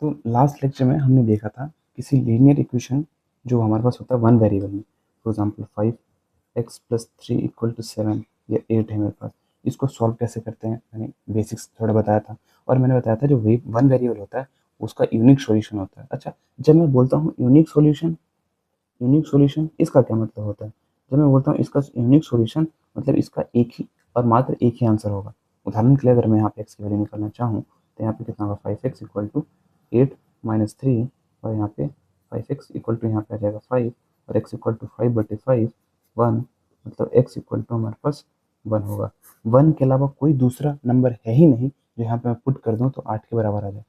तो last lecture में हमने देखा था किसी लीनियर इक्वेशन जो हमारे पास होता है वन वेरिएबल में, फॉर एग्जांपल 5x+3 = 7 या 8 है मेरे पास, इसको सॉल्व कैसे करते हैं मैंने बेसिक्स थोड़ा बताया था। और मैंने बताया था जो वन वेरिएबल होता है उसका यूनिक सॉल्यूशन होता है। अच्छा, जब मैं बोलता हूँ यूनिक सॉल्यूशन इसका क्या मतलब होता है? जब मैं बोलता हूँ इसका यूनिक सॉल्यूशन मतलब इसका एक ही और मात्र एक ही आंसर होगा। उदाहरण के लिए अगर मैं यहाँ पे x की वैल्यू निकालना चाहूँ तो यहाँ पे कितना होगा, 5x = 8 - 3, और यहाँ पे 5x = यहाँ पे आ जाएगा 5, और x = 5/5 1, मतलब x = हमारे पास 1 होगा। 1 के अलावा कोई दूसरा नंबर है ही नहीं जो यहाँ पे मैं पुट कर दूँ तो 8 के बराबर आ जाए।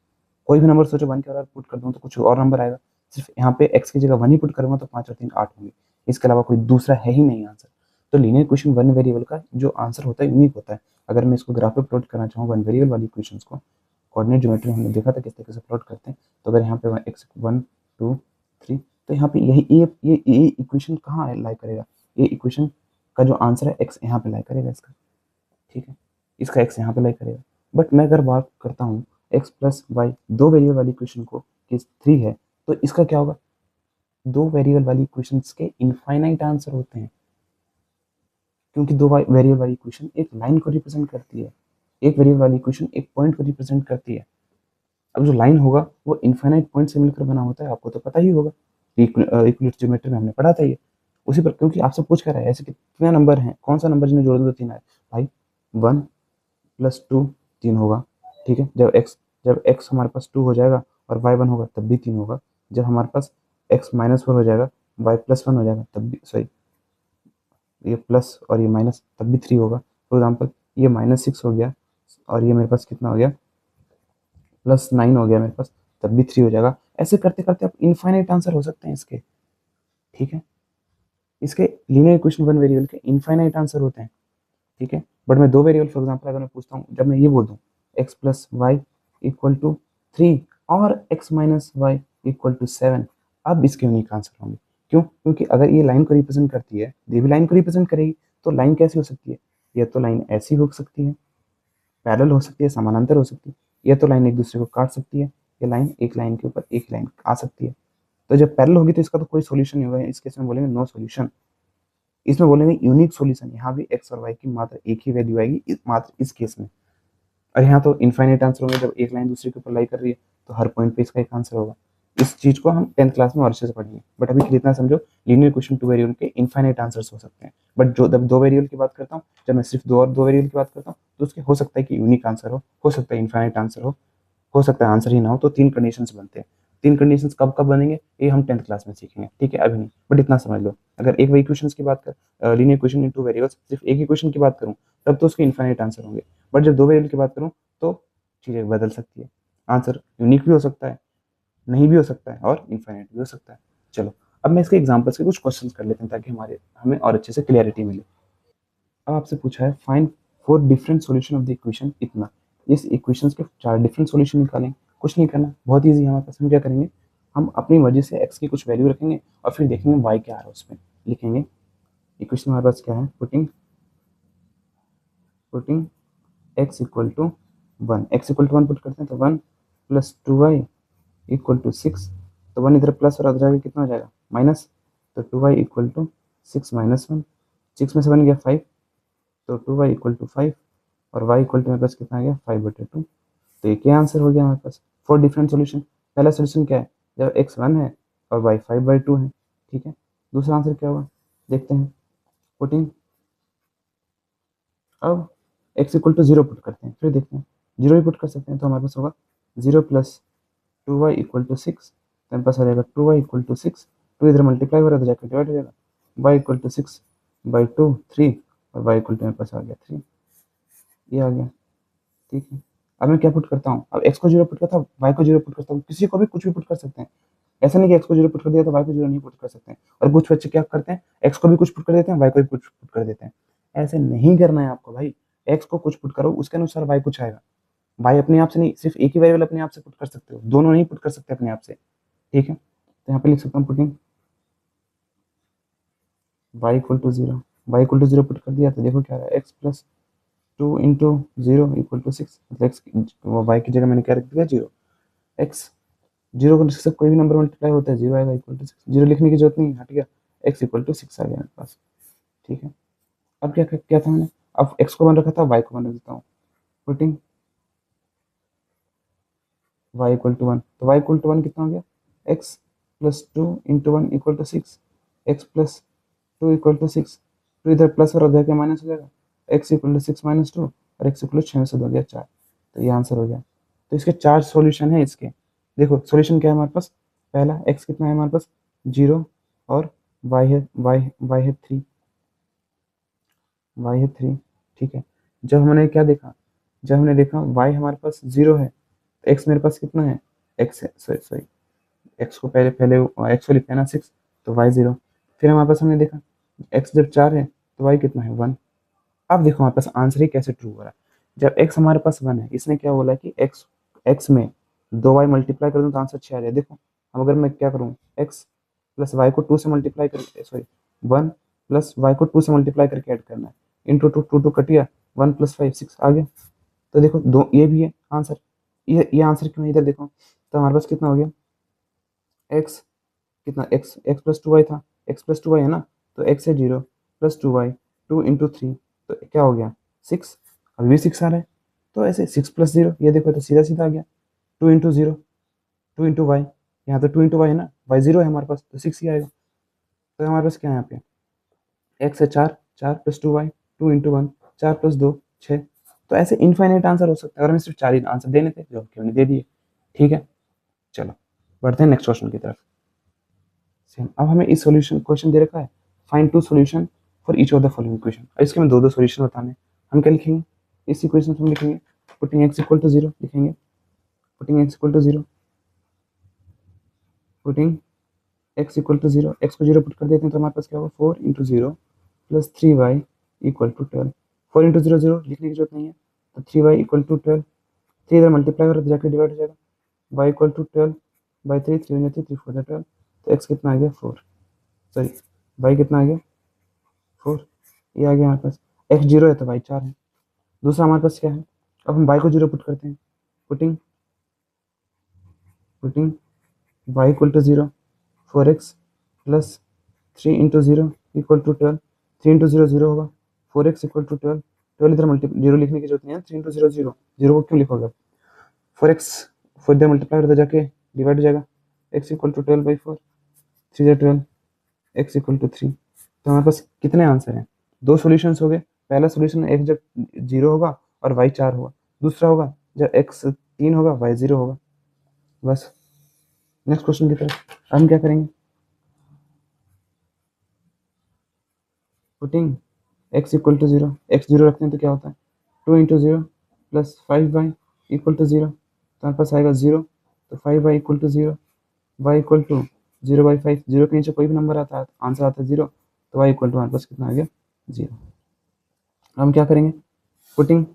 कोई भी नंबर सोचो 1 के बराबर पुट कर दूँ तो कुछ और नंबर आएगा। सिर्फ यहाँ पे x की जगह 1 ही पुट करूँगा तो 5 और 3 8 होंगे। इसके अलावा कोई दूसरा है ही नहीं आंसर। तो लीनियर इक्वेशन वन वेरिएबल का जो आंसर होता है यूनिक होता है। अगर मैं इसको ग्राफ पे प्लॉट करना चाहूँ वन वेरिएबल वाली इक्वेशंस को, कोऑर्डिनेट ज्योमेट्री हमने देखा था किस तरीके से प्लॉट करते हैं। तो अगर यहाँ पे x 1 2 3, तो यहाँ पे यही ये इक्वेशन कहाँ लाई करेगा? ये इक्वेशन का जो आंसर है x यहाँ पे लाई करेगा इसका, ठीक है, इसका x यहाँ पे लाई करेगा। बट मैं अगर बात करता हूँ x + y दो वेरिएबल वाली इक्वेशन को कि 3 है, तो इसका क्या होगा? दो वेरिएबल वाली इक्वेशंस के इनफाइनाइट आंसर होते हैं, क्योंकि दो वेरिएबल वाली इक्वेशन एक लाइन को रिप्रेजेंट करती है, एक वेरिएबल वाली इक्वेशन एक पॉइंट को रिप्रेजेंट करती है। अब जो लाइन होगा वो इनफाइनाइट पॉइंट से मिलकर बना होता है, आपको तो पता ही होगा, यूक्लिड ज्योमेट्री में हमने पढ़ा था ये। उसी पर क्योंकि आपसे पूछ कर रहा है ऐसे कितने नंबर हैं, कौन सा नंबर जिन्हें जोड़ दो तो 3 आए, भाई 1 + 2 3 होगा, ठीक है। जब x हमारे पास 2 हो जाएगा और y 1 होगा तब भी 3 होगा। जब हमारे पास x - 4 हो जाएगा, y + 1 हो जाएगा तब भी, सॉरी, ये प्लस और ये माइनस तब भी 3 होगा। फॉर एग्जाम्पल ये -6 हो गया और ये मेरे पास कितना हो गया, +9 हो गया मेरे पास, तब भी 3 हो जाएगा। ऐसे करते करते आप इनफाइनाइट आंसर हो सकते हैं इसके, ठीक है। इसके लीनियर इक्वेशन वन वेरिएबल के इनफाइनाइट आंसर होते हैं, ठीक है। बट मैं दो वेरिएबल फॉर एग्जाम्पल अगर मैं पूछता हूँ, जब मैं ये बोल दूँ x + y = 3 और x - y = 7, अब इसके यूनिक आंसर होंगे। क्यों? क्योंकि अगर ये लाइन को रिप्रेजेंट करती है, ये भी लाइन को रिप्रेजेंट करेगी, तो लाइन कैसी हो सकती है? या तो लाइन ऐसी हो सकती है, पैरेलल हो सकती है, समानांतर हो सकती है, या तो लाइन एक दूसरे को काट सकती है, या लाइन एक लाइन के ऊपर एक लाइन आ सकती है। तो जब पैरेलल होगी तो इसका तो कोई सॉल्यूशन नहीं होगा, इस केस में बोलेंगे नो सॉल्यूशन। इसमें बोलेंगे यूनिक सॉल्यूशन, यहाँ भी x और y की मात्र एक ही वैल्यू आएगी मात्र इस केस में। और यहाँ तो इनफाइनाइट आंसर होंगे, जब एक लाइन दूसरे के ऊपर लाई कर रही है तो हर पॉइंट पे इसका एक आंसर होगा। इस चीज को हम 10th क्लास में और अच्छे से पढ़ेंगे, बट अभी के लिए इतना समझो, लीनियर इक्वेशन टू वेरिएबल के इनफाइनाइट आंसर्स हो सकते हैं। बट जो जब दो वेरिएबल की बात करता हूँ, जब मैं सिर्फ दो वेरिएबल की बात करता हूँ, तो उसके हो सकता है कि यूनिक आंसर हो सकता है इनफाइनाइट आंसर हो सकता है आंसर ही ना हो। तो 3 कंडीशंस बनते हैं। 3 कंडीशंस कब कब बनेंगे ये हम 10th क्लास में सीखेंगे, ठीक है, अभी नहीं। बट इतना समझ लो, अगर एक इक्वेशंस की बात कर, linear equation in two variables, सिर्फ एक इक्वेशन की बात करूँ तब तो उसके इनफाइनाइट आंसर होंगे। बट जब दो वेरिएबल की बात करूँ तो चीज़ें बदल सकती है, आंसर यूनिक भी हो सकता है, नहीं भी हो सकता है, और इनफाइनाइट भी हो सकता है। चलो, अब मैं इसके एग्जाम्पल्स के कुछ क्वेश्चन कर लेते हैं ताकि हमें और अच्छे से क्लियरिटी मिले। अब आपसे पूछा है find 4 different solution of the equation इतना, इस इक्वेशंस के 4 डिफरेंट सॉल्यूशन निकालें। कुछ नहीं करना, बहुत ईजी है हमारे पास। हम क्या करेंगे, हम अपनी मर्जी से x की कुछ वैल्यू रखेंगे और फिर देखेंगे y क्या आ रहा है उसमें, लिखेंगे इक्वेशन हमारे पास क्या है, पुटिंग x = 1, x = 1 पुट करते हैं तो 1 + 2y = 6, तो 1 इधर प्लस और आ जाएगा, कितना हो जाएगा माइनस, तो 2y = 6 - 1, 6 में से 1 गया 5, तो 2y = 5, और y = मेरे पास कितना आ गया 5/2। तो ये क्या आंसर हो गया हमारे पास, 4 डिफरेंट सॉल्यूशन। पहला सॉल्यूशन क्या है, जब x 1 है और y 5/2 है, ठीक है। दूसरा आंसर क्या होगा, देखते हैं, पुटिंग, अब x = 0 पुट करते हैं, फिर देखते हैं 0 भी पुट कर सकते हैं, तो हमारे पास होगा 0 + 2y = 6, तो हमारे पास आ जाएगा 2y = 6, 2 इधर मल्टीप्लाई हो रहा है तो जाकर डिवाइड हो जाएगा, y = 6/2 3, और y = मेरे पास आ गया 3, ये आ गया, ठीक है। अब मैं क्या पुट करता हूँ, अब x को 0 पुट करता हूँ, y को 0 पुट करता हूँ, किसी को भी कुछ भी पुट कर सकते हैं। ऐसा नहीं कि x को 0 पुट कर दिया तो y को 0 नहीं पुट कर सकते हैं। और कुछ बच्चे क्या करते हैं, x को भी कुछ पुट कर देते हैं, y को भी कुछ पुट कर देते हैं। ऐसे नहीं करना है आपको भाई, x को कुछ पुट करो, उसके अनुसार y कुछ आएगा। y अपने आप से नहीं, सिर्फ एक ही वेरिएबल अपने आप से पुट कर सकते हो, दोनों नहीं पुट कर सकते अपने आप से, ठीक है। तो यहाँ पे लिख सकता हूँ पुटिंग y = 0, y = 0 पुट कर दिया तो देखो क्या आ रहा है, x + 2 × 0 = 6, मतलब x y की जगह मैंने क्या रख दिया 0, x जीरो को से कोई भी नंबर मल्टीप्लाई होता है, जीरो आएगा इक्वल टू सिक्स, जीरो लिखने की जरूरत नहीं, हट गया, एक्स इक्वल टू सिक्स आ गया मेरे पास। ठीक है, अब क्या क्या था मैंने, अब एक्स को वन रखा था, वाई को वन रख देता हूँ, putting y equal to one, तो वाई इक्वल टू वन कितना हो गया, x plus two into one equal to six, x plus two equal to six, two इधर प्लस और उधर के माइनस हो जाएगा, x equal to six minus two, और एक्स इक्वल टू छः में से दो गया चार, तो ये आंसर हो गया। तो इसके चार सॉल्यूशन है इसके, देखो सॉल्यूशन क्या है हमारे पास, पहला एक्स कितना है हमारे पास जीरो, और वाई है थ्री, वाई है थ्री। ठीक है, जब हमने क्या देखा, जब हमने देखा वाई हमारे पास जीरो है, तो एक्स मेरे पास कितना है, एक्स है, सॉरी सॉरी, एक्स को पहले पहले एक्स को लिखते हैं ना सिक्स, तो वाई जीरो, फिर हमारे पास हमने देखा एक्स जब चार है तो वाई कितना है वन। अब देखो हमारे पास आंसर ही कैसे ट्रू हो रहा है, जब एक्स हमारे पास वन है, इसने क्या बोला कि एक्स एक्स में दो वाई मल्टीप्लाई कर दूँ तो आंसर छः आ जाए। देखो अब अगर मैं क्या करूँ, एक्स प्लस वाई को टू से मल्टीप्लाई कर, सॉरी वन प्लस वाई को टू से मल्टीप्लाई करके ऐड करना है, इंटू टू, टू टू कटिया, वन प्लस फाइव सिक्स आ गया। तो देखो दो ये भी है आंसर, ये आंसर क्यों है इधर देखो, तो हमारे पास कितना हो गया, एक्स कितना, x x plus two y था, एक्स प्लस टू वाई है ना, तो एक्स है zero plus two y, two into three, तो क्या हो गया सिक्स, अभी भी सिक्स आ रहा है, तो ऐसे सिक्स प्लस जीरो, ये देखो तो सीधा सीधा आ गया, two into zero, two into y, यहाँ तो टू इंटू वाई है ना, वाई जीरो है हमारे पास तो सिक्स ही आएगा। तो हमारे पास क्या है यहाँ पे, एक्स है चार, चार plus two y, two into one, चार प्लस दो छः, तो ऐसे इनफाइनाइट आंसर हो सकता है, और हमें सिर्फ चार ही आंसर देने थे जो हमने दे दिए। ठीक है, चलो बढ़ते हैं नेक्स्ट क्वेश्चन की तरफ। सेम, अब हमें इस सॉल्यूशन क्वेश्चन दे रखा है, find two solution for each of the following equation, इसके में दो दो सॉल्यूशन बताने हैं। हम क्या लिखेंगे, इस इक्वेशन में हम लिखेंगे putting x equal to zero, लिखेंगे putting x equal to zero, putting x equal to zero, x को जीरो पुट कर देते हैं तो हमारे पास क्या होगा, four into zero plus three y equal to twelve, four into zero zero लिखने की जरूरत नहीं है, तो three y equal to twelve, three इधर मल्टीप्लाई हो रहा है जाकर डिवाइड हो जाएगा, y equal to twelve by three, three one three, three four twelve, तो एक्स कितना आ गया फोर, सॉरी वाई कितना आ गया फोर, ये आ गया हमारे पास, एक्स जीरो है तो वाई चार है। दूसरा हमारे पास क्या है, अब हम वाई को जीरो पुट करते हैं, putting putting y equal to zero, four x plus three into zero equal to twelve, three into zero zero होगा, four x equal to twelve, twelve इधर मल्टी जीरो लिखने की जरूरत नहीं है, three into zero zero, zero को क्यों लिखोगे, फोर एक्स, फोर इधर मल्टीप्लाई होता जाके डिवाइड हो जाएगा, x equal to twelve by four, three इधर twelve, x equal to three. तो हमारे पास कितने आंसर हैं, दो सॉल्यूशंस हो गए, पहला सॉल्यूशन एक्स जब जीरो होगा और वाई चार होगा, दूसरा होगा जब एक्स तीन होगा वाई जीरो होगा। बस नेक्स्ट क्वेश्चन की तरफ हम क्या करेंगे, putting x equal to zero, x zero रखते हैं तो क्या होता है, two into zero plus five y equal to zero, तो हमारे पास आएगा जीरो, तो five y equal to zero, y equal to zero by five, zero के नीचे कोई भी नंबर आता है आंसर आता है जीरो, तो वाई इक्वल टू हमारे पास कितना आ गया जीरो। हम क्या करेंगे, पुटिंग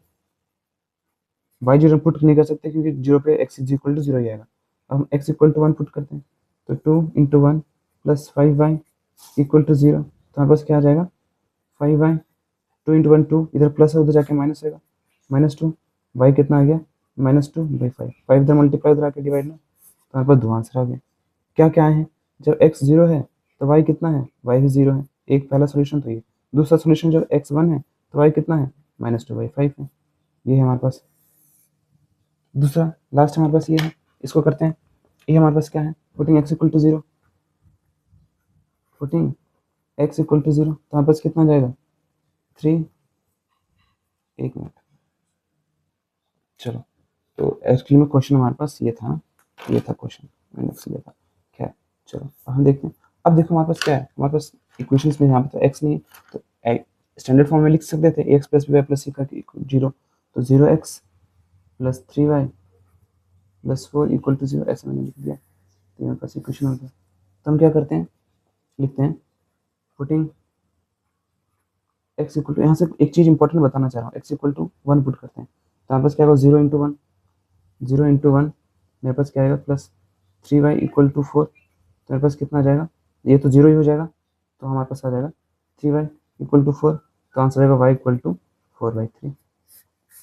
वाई जीरो पुट नहीं कर सकते क्योंकि जीरो पे x is equal to zero ही आएगा, अब हम x equal to one put करते हैं, तो two into one plus five y equal to zero, तो हमारे पास क्या आ जाएगा five y, two into one two, इधर प्लस है उधर जाके माइनस आएगा, माइनस टू, वाई कितना आ गया minus two by five, five इधर मल्टीप्लाई उधर आके डिवाइड ना, तो हमारे पास दो आंसर आ गए। क्या क्या है, जब एक्स जीरो है तो वाई कितना है, वाई भी जीरो है, एक पहला सोल्यूशन तो ये, दूसरा सोल्यूशन जब एक्स वन है तो वाई कितना है माइनस टू बाई फाइव है, ये है हमारे पास दूसरा, लास्ट हमारे पास ये है, इसको करते हैं, ये हमारे पास क्या है, putting x equal to zero, putting x equal to zero, तो हमारे पास कितना आ जाएगा थ्री, एक मिनट, चलो, तो एक्चुअली में क्वेश्चन हमारे पास ये था, ये था क्वेश्चन मैंने इसलिए था, खैर चलो अब हम देखते हैं। अब देखो हमारे पास क्या है, हमारे पास इक्वेशंस में यहाँ पे तो एक्स नहीं है, तो स्टैंडर्ड फॉर्म में लिख सकते थे x plus b y plus c का जीरो, तो zero x plus three y plus four equal to zero, ऐसे मैंने लिख दिया, तो यहाँ पास इक्वेशन हो गया। तो हम क्या करते हैं, लिखते हैं पुटिंग एक्स इक्वल टू, यहाँ से एक चीज़ इंपॉर्टेंट बताना चाह रहा हूँ, x equal to one put करते हैं, तो हमारे पास क्या होगा zero into one, zero into one मेरे पास क्या आएगा plus three y equal to four, तो मेरे पास कितना आ जाएगा, ये तो जीरो ही हो जाएगा, तो हमारे पास आ जाएगा three y equal to four, तो आंसर आएगा y equal to four by three.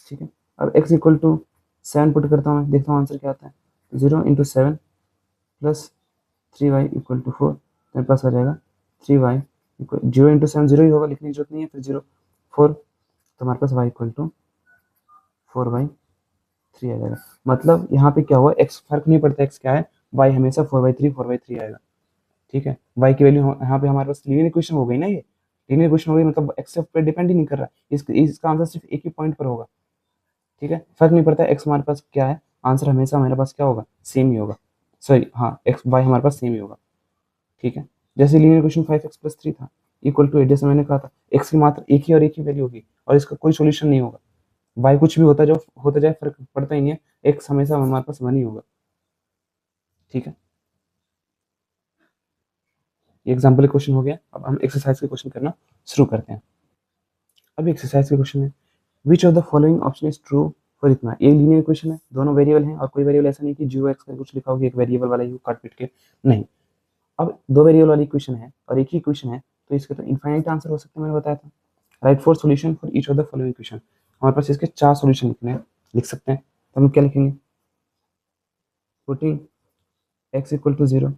ठीक है, अब x equal to seven put करता हूँ मैं, देखता हूँ आंसर क्या आता है, zero into seven plus 3y equal to 4, तो मेरे पास आ जाएगा 3y इक्वल 0 इंटू 7 0 ही होगा, लिखने की जरूरत नहीं है, फिर 0 4, तो हमारे पास y इक्वल टू 4/3 आ जाएगा। मतलब यहाँ पे क्या हुआ, x फर्क नहीं पड़ता x क्या है, y हमेशा 4/3 आएगा। ठीक है, y की वैल्यू यहाँ पे हमारे पास लीनियर इक्वेशन हो गई ना, ये लीनियर इक्वेशन हो गई, मतलब x पे डिपेंड ही नहीं कर रहा है, इसका आंसर सिर्फ एक ही पॉइंट पर होगा। ठीक है, फर्क नहीं पड़ता x हमारे पास क्या है, आंसर हमेशा हमारे पास क्या होगा, सेम ही होगा। सॉरी हाँ, x y हमारे पास सेम ही होगा। ठीक है, जैसे लीनियर इक्वेशन 5x+3 था इक्वल टू 8, जैसे मैंने कहा था x की मात्र एक ही और एक ही वैल्यू होगी और इसका कोई सोल्यूशन नहीं होगा। y कुछ भी होता जो होता जाए फर्क पड़ता ही नहीं है, x हमेशा हमारे पास 1 ही होगा। ठीक है, ये एग्जाम्पल क्वेश्चन हो गया। अब हम एक्सरसाइज के क्वेश्चन करना शुरू करते हैं। अब एक्सरसाइज के क्वेश्चन है, विच of the following option is true for इतना। ये लीनियर इक्वेशन है, दोनों वेरिएबल हैं और कोई वेरिएबल ऐसा नहीं कि 0x का कुछ लिखा होगा, एक वेरिएबल वाला ही काट पीट के, नहीं। अब दो वेरिएबल वाली इक्वेशन है और एक ही इक्वेशन है, तो इसके तो इनफाइनाइट आंसर हो सकते हैं, मैंने बताया था। Right four solution for each of the following equation, हमारे पास इसके 4 सोल्यूशन लिखने हैं, लिख सकते हैं। तो हम क्या लिखेंगे, पुटिंग x इक्वल टू 0,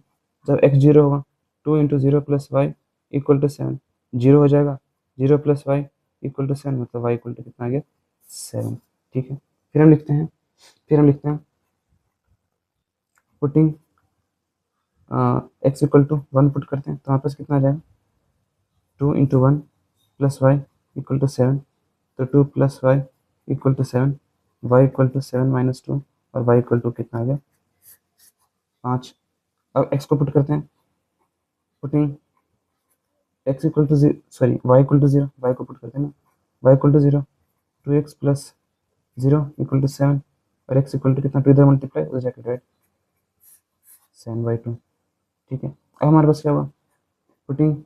जब x 0 होगा 2 into 0 plus y equal to 7, 0 हो जाएगा, 0 प्लस वाई इक्वल टू 7, मतलब वाई इक्वल टू कितना आ गया, 7। ठीक है, फिर हम लिखते हैं putting x equal to 1 put करते हैं, तो हमारे पास कितना आ जाएगा, 2 into 1 plus y equal to 7, तो 2 plus y equal to 7, y equal to 7 minus 2, और वाई इक्वल टू कितना आ गया, 5। अब x को पुट करते हैं, putting x equal to sorry y equal to 0, y को पुट करते हैं ना, y equal to 0, 2x plus 0 equal to 7, और x इक्वल टू कितना, 2 इधर मल्टीप्लाई उधर जाके डिवाइड, 7/2। ठीक है, अब हमारे पास क्या हुआ, पुटिंग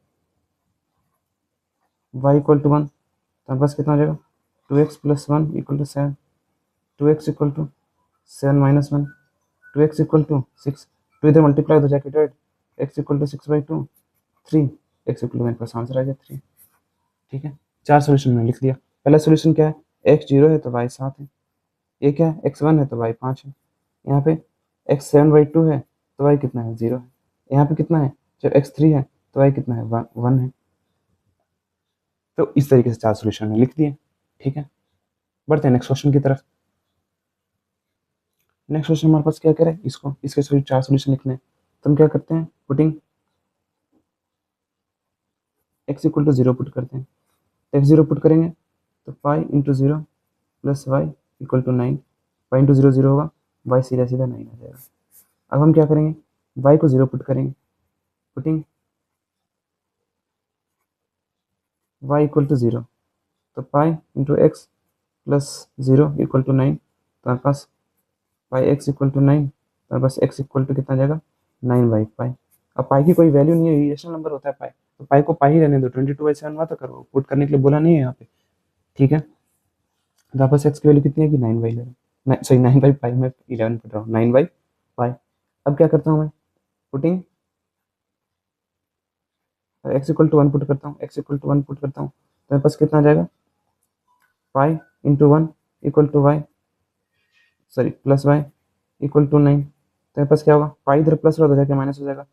y इक्वल टू 1, तो हमारे पास कितना आ जाएगा, 2x plus 1 equal to 7, 2x equal to 7 minus 1, 2x equal to 6, 2 इधर मल्टीप्लाई उधर जाके divide, x equal to 6/2, 3, x equal to, मेरे पास आंसर आ गया 3। ठीक है, 4 सोल्यूशन मैंने लिख दिया। पहला सोल्यूशन क्या है, x 0 है तो y 7 है, ये क्या है, x 1 है तो y 5 है, यहाँ पे x 7/2 है तो y कितना है, 0 है, यहाँ पे कितना है, जब x 3 है तो y कितना है, 1 है। तो इस तरीके से 4 सोल्यूशन में लिख दिए। ठीक है, बढ़ते हैं नेक्स्ट क्वेश्चन की तरफ। नेक्स्ट क्वेश्चन हमारे पास क्या करे, इसके 4 सोल्यूशन लिखने हैं, तो हम क्या करते हैं, putting x equal to 0 put करते हैं, x 0 पुट करेंगे तो 5 into 0 plus y equal to 9, 5 into 0 0 होगा, y सीधा सीधा 9 आ जाएगा। अब हम क्या करेंगे, y को 0 पुट करेंगे, पुटिंग y इक्वल टू 0, तो pi into x plus 0 equal to 9, तो हमारे पास पाई एक्स इक्वल टू 9, तो हमारे पास x इक्वल टू कितना आ जाएगा, 9/पाई। अब पाई की कोई वैल्यू नहीं है, इरेशनल नंबर होता है पाई, तो पाई को पाई ही रहने दो, 22/7 मत करो, पुट करने के लिए बोला नहीं है यहाँ पे। ठीक है, तो हमारे पास x की वैल्यू कितनी है कि 9/11, सॉरी 9/पाई, मैं 11 पढ़ रहा हूँ, 9/पाई। अब क्या करता हूँ मैं, putting x equal to 1 put करता हूँ, x इक्वल टू 1 पुट करता हूँ, तो मेरे पास कितना आ जाएगा, pi into 1 equal to y, sorry plus y equal to 9, तो मेरे पास क्या होगा, पाई इधर प्लस हो जाएगा माइनस हो जाएगा,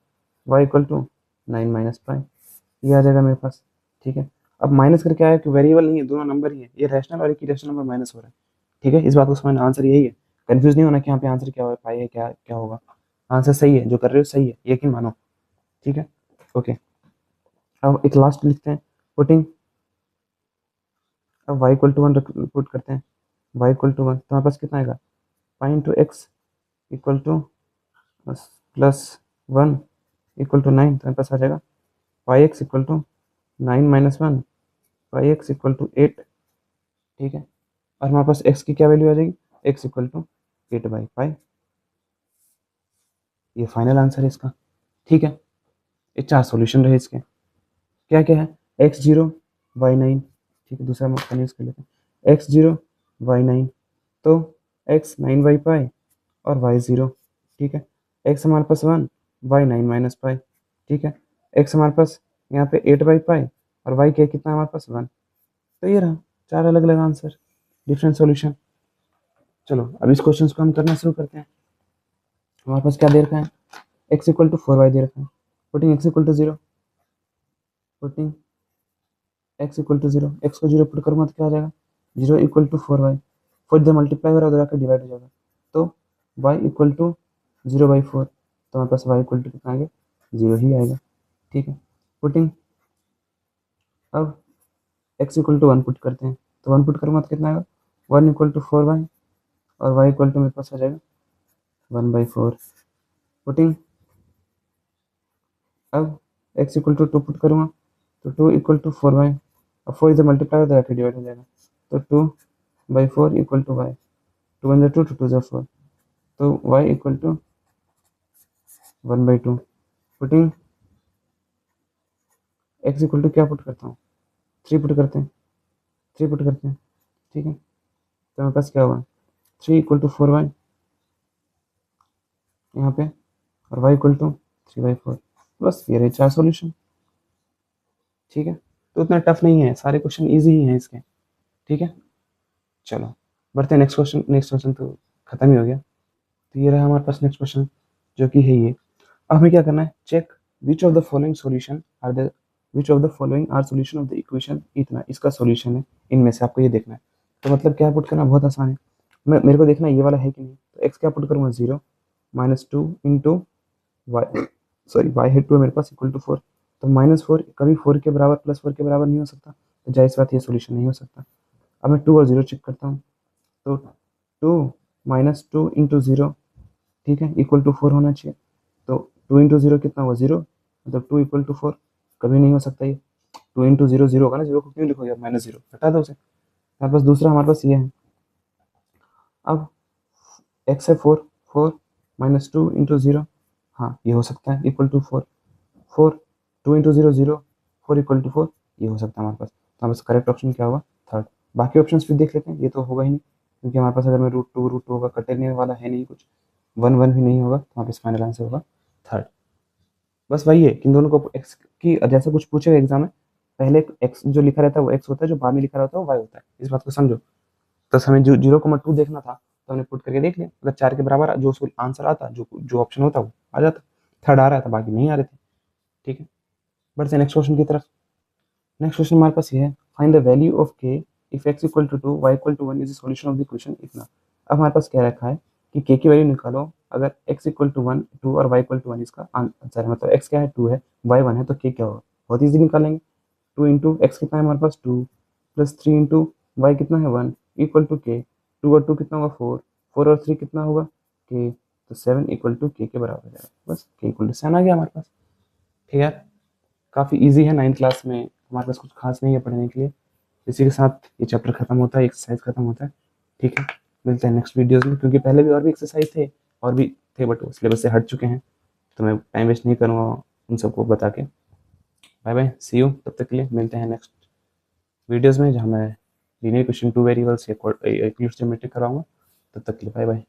y equal to 9 minus pi, ये आ जाएगा मेरे पास। ठीक है, अब माइनस करके आया कि वेरिएबल नहीं है, दोनों नंबर ही है, ये रैशनल और एक इरेशनल नंबर माइनस हो रहा है। ठीक है, इस बात को समझना, आंसर यही है, कंफ्यूज नहीं होना कि यहाँ पे आंसर क्या होगा, पाई है क्या क्या होगा, आंसर सही है, जो कर रहे हो सही है, यकीन मानो। ठीक है, ओके। अब एक लास्ट लिखते हैं, पुटिंग, अब y इक्वल टू 1 पुट करते हैं, y इक्वल टू 1, तो हमारे पास कितना आएगा, pi into x equal to plus 1 equal to 9, तो मेरे पास आ जाएगा pi x equal to 9 - 1, pi x equal to 8। ठीक है, और हमारे पास x की क्या वैल्यू आ जाएगी, x इक्वल टू 8/पाई, ये फाइनल आंसर है इसका। ठीक है, ये 4 सॉल्यूशन रहे इसके, क्या क्या है, x0 y9। ठीक है, दूसरा मौका यूज कर लेते हैं, x0 y9, तो x 9/पाई और y 0। ठीक है, x हमारे पास 1, y 9 - पाई। ठीक है, x हमारे पास यहाँ पे 8/पाई और y क्या कितना हमारे पास 1, तो ये रहा 4 अलग अलग आंसर, डिफरेंट सॉल्यूशन। चलो अब इस क्वेश्चन को हम करना शुरू करते हैं। हमारे पास क्या दे रखा है, x इक्वल टू 4y दे रखा है, putting x equal to 0, putting x equal to 0, x को 0 पुट करूँगा तो क्या आ जाएगा, 0 इक्वल टू 4y, 4 इधर मल्टीप्लाई हो रहा है उधर आकर डिवाइड हो जाएगा, तो y इक्वल टू 0/4, तो हमारे पास y इक्वल टू कितना आ गया, 0 ही आएगा। ठीक है, पुटिंग अब x इक्वल टू 1 पुट करते हैं, तो 1 पुट करूँगा तो कितना आएगा, 1 इक्वल टू 4y, और y इक्वल टू मेरे पास आ जाएगा 1/4, पुटिंग अब x इक्वल टू 2 पुट करूँगा तो 2 इक्वल टू 4y, अब 4 इधर मल्टीप्लाई होता है डिवाइड हो जाएगा, तो 2/4 इक्वल टू y, 2 1 2 2 2 4, तो y equal to 1/2, putting x equal to क्या पुट करता हूँ, 3 पुट करते हैं, 3 पुट करते हैं। ठीक है, तो मेरे पास क्या हुआ, 3 इक्वल टू 4y यहाँ पे, और y इक्वल टू 3/4, बस ये रहे 4 सॉल्यूशन। ठीक है, तो उतना टफ नहीं है, सारे क्वेश्चन इजी ही हैं इसके। ठीक है, चलो बढ़ते हैं नेक्स्ट क्वेश्चन। नेक्स्ट क्वेश्चन तो खत्म ही हो गया, तो ये रहा हमारे पास नेक्स्ट क्वेश्चन जो कि है ये। अब हमें क्या करना है, check which of the following solution are the which of the following are solution of the equation, इतना इसका सॉल्यूशन है, इनमें से आपको ये देखना है। तो मतलब क्या पुट करना, बहुत आसान है, मेरे को देखना है ये वाला है कि नहीं, तो एक्स क्या पुट करूँगा, 0 -2 इंटू वाई, सॉरी वाई है 2 है मेरे पास, इक्वल टू 4, तो -4 कभी 4 के बराबर प्लस 4 के बराबर नहीं हो सकता, तो जाहिर सी बात ये सॉल्यूशन नहीं हो सकता। अब मैं 2 और 0 चेक करता हूँ, तो 2 -2 इंटू 0, ठीक है, इक्वल टू 4 होना चाहिए, तो 2 इंटू 0 कितना हुआ, 0, मतलब 2 इक्वल टू 4, कभी नहीं हो सकता ये, 2 इंटू 0 0 होगा ना, 0 को क्यों लिखोगे आप, -0 हटा दो उसे। हमारे पास दूसरा हमारे पास ये है, अब x है 4, 4 -2 इंटू 0, हाँ ये हो सकता है, equal to 4, 4 2 into 0 0, 4 equal to 4, ये हो सकता है हमारे पास। तो हमारे पास करेक्ट ऑप्शन क्या होगा, थर्ड। बाकी ऑप्शन भी देख लेते हैं, ये तो होगा ही नहीं, क्योंकि हमारे पास अगर में √2 होगा, कटने वाला है नहीं कुछ, 1 1 भी नहीं होगा, तो हमारे पास फाइनल आंसर होगा थर्ड। बस वही है कि इन दोनों को एक्स की जैसा कुछ पूछेगा एग्जाम में, पहले एक्स जो लिखा रहता है वो एक्स होता है, जो बाद में लिखा रहता है वो वाई होता है, इस बात को समझो। तो हमें जो 0,2 देखना था, तो हमने पुट करके देख लिया, अगर 4 के बराबर जो आंसर आता, जो जो ऑप्शन होता वो आ जाता, थर्ड आ रहा था, बाकी नहीं आ रहे थे। ठीक है, बढ़ते हैं नेक्स्ट क्वेश्चन की तरफ। नेक्स्ट क्वेश्चन हमारे पास ये है, find the value of k if x equal to 2 y equal to 1 is the solution of the equation इतना। अब हमारे पास क्या रखा है कि k की वैल्यू निकालो, अगर x इक्वल टू 1 2 और y इक्वल टू 1 इसका आंसर है, मतलब x क्या है 2 है, y 1 है, तो k क्या होगा, बहुत ईजी निकालेंगे। 2 इंटू एक्स कितना है हमारे पास 2, प्लस 3 इंटू वाई कितना है 1, इक्वल टू के, 2 और 2 कितना होगा 4, 4 और 3 कितना होगा के, तो 7 इक्वल टू के बराबर हो जाएगा, बस के इक्वल टू 7 आ गया हमारे पास। ठीक है, काफ़ी इजी है, 9th क्लास में हमारे पास कुछ खास नहीं है पढ़ने के लिए। इसी के साथ ये चैप्टर खत्म होता है, एक्सरसाइज खत्म होता है। ठीक है, मिलते हैं नेक्स्ट वीडियोस में, क्योंकि पहले भी और भी एक्सरसाइज थे और भी थे, बट वो सिलेबस से हट चुके हैं, तो मैं टाइम वेस्ट नहीं करूँगा उन सबको बता के। बाय बाय, सी यू, तब तक के लिए मिलते हैं नेक्स्ट वीडियोस में, जहाँ मैं लीनियर इक्वेशन 2 वेरिएबल्स या इक्वलिब्रियम ज्योमेट्री कराऊंगा। तब तक के लिए बाय बाय।